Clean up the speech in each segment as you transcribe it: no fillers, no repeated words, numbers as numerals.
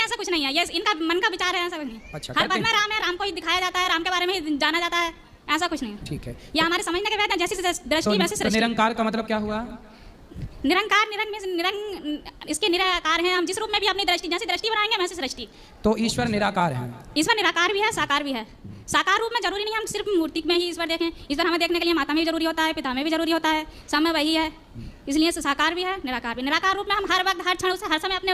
ऐसा कुछ नहीं है, ये इनका मन का विचार है, ऐसा कुछ नहीं। अच्छा, हर बात में राम है, राम को ही दिखाया जाता है, राम के बारे में ही जाना जाता है, ऐसा कुछ नहीं है। ठीक है, ये हमारे समझने के बाद है, जैसी दृष्टि वैसी तो सृष्टि। निरंकार का मतलब क्या हुआ? निरंकार, इसके निराकार हैं हम, जिस रूप में भी अपनी दृष्टि जैसी दृष्टि बनाएंगे वैसी सृष्टि। तो ईश्वर निराकार है। ईश्वर निराकार भी है, साकार भी है। साकार रूप में जरूरी नहीं हम सिर्फ मूर्ति में ही ईश्वर देखें, ईश्वर हमें देखने के लिए माता में भी जरूरी होता है, पिता में भी जरूरी होता है, सब में वही है, इसलिए साकार भी है, निराकार भी। निराकार रूप में हम हर वक्त हर क्षण उसे हर समय अपने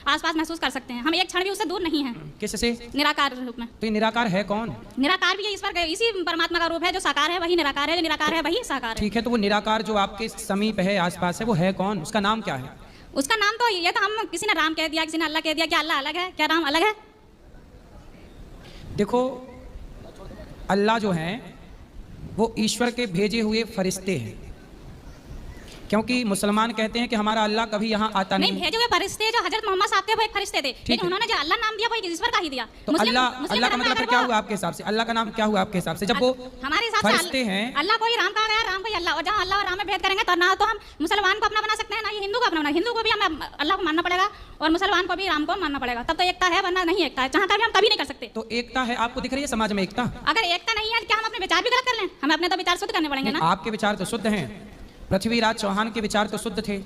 आसपास महसूस कर सकते हैं, हम एक क्षण भी उससे दूर नहीं है। किससे? निराकार रूप में। तो ये निराकार है कौन? निराकार भी है ईश्वर का, इसी परमात्मा का रूप है, जो साकार है वही निराकार है, जो निराकार है वही साकार है। ठीक है, तो वो निराकार जो आपके समीप है, आसपास है, वो है कौन? उसका नाम क्या है? उसका नाम तो ये तो हम किसी ने राम कह दिया, किसी ने अल्लाह कह दिया। क्या अल्लाह अलग है? क्या राम अलग है? देखो, अल्लाह जो है वो ईश्वर के भेजे हुए फरिश्ते हैं, क्योंकि मुसलमान कहते हैं कि हमारा अल्लाह कभी यहाँ आता नहीं। भेजे हुए फरिश्ते जो हजरत मोहम्मद साहब थे वो एक फरिश्ते थे, लेकिन उन्होंने जो अल्लाह नाम दिया वो ईश्वर का ही दिया। तो अल्लाह का मतलब क्या हुआ आपके हिसाब से? अल्लाह का नाम क्या हुआ आपके हिसाब से? जब वो हमारे हिसाब से फरिश्ते हैं, अल्लाह को ही राम कहा गया, राम को ही अल्लाह, और जहाँ अल्लाह और राम में भेद करेंगे तो ना तो हम मुसलमान को अपना बना सकते हैं, ना ही हिंदू को अपना बना। हिंदू को भी हमें अल्लाह को मानना पड़ेगा और मुसलमान को भी राम को मानना पड़ेगा, तब तो एकता है, वरना नहीं एकता है। जहाँ का भी हम कभी नहीं कर सकते। तो एकता है, आपको दिख रही है समाज में एकता? अगर एकता नहीं है क्या हम अपने विचार भी गलत कर लें? हमें अपने तो विचार शुद्ध करने पड़ेंगे ना। आपके विचार तो शुद्ध हैं, पृथ्वीराज चौहान के विचार तो शुद्ध थे,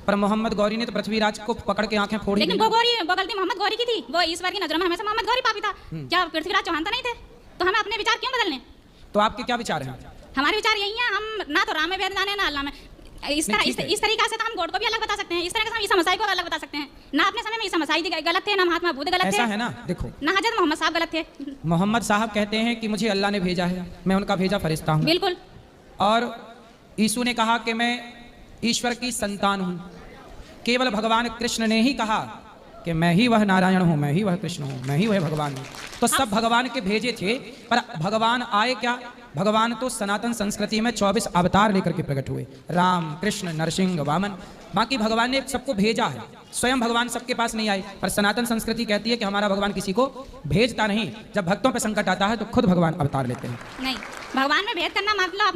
पर मोहम्मद गौरी ने तो पृथ्वीराज को पकड़ के आंखें फोड़ी। लेकिन वो गलती मोहम्मद गौरी की थी, वो ईश्वर की नजरों में हमेशा मोहम्मद गौरी पापी था, क्या पृथ्वीराज चौहान तो नहीं थे? तो हमें अपने विचार क्यों बदलने? तो आपके क्या विचार हैं? हमारे विचार यही है, हम ना तो राम में भेद जाने ना अल्लाह में। इस तरीका से तो हम गॉड को भी अलग बता सकते हैं, इस तरह से हम ईसा मसीह को अलग बता सकते हैं। ना अपने समय में ईसा मसीह गलत थे, ना महात्मा बुद्ध गलत थे, ऐसा है ना? देखो, ना हजरत मोहम्मद साहब गलत थे। मोहम्मद साहब कहते हैं कि मुझे अल्लाह ने भेजा है, मैं उनका भेजा फरिश्ता हूँ। बिल्कुल। और यीशु ने कहा कि मैं ईश्वर की संतान हूँ। केवल भगवान कृष्ण ने ही कहा कि मैं ही वह नारायण हूँ, मैं ही वह कृष्ण हूँ, मैं ही वह भगवान हूँ। तो सब भगवान के भेजे थे, पर भगवान आए क्या? भगवान तो सनातन संस्कृति में 24 अवतार लेकर के प्रकट हुए, राम, कृष्ण, नरसिंह, वामन। बाकी भगवान ने सबको भेजा है, स्वयं भगवान सबके पास नहीं आए। पर सनातन संस्कृति कहती है कि हमारा भगवान किसी को भेजता नहीं, जब भक्तों पर संकट आता है तो खुद भगवान अवतार लेते हैं। नहीं, भगवान में भेद करना मतलब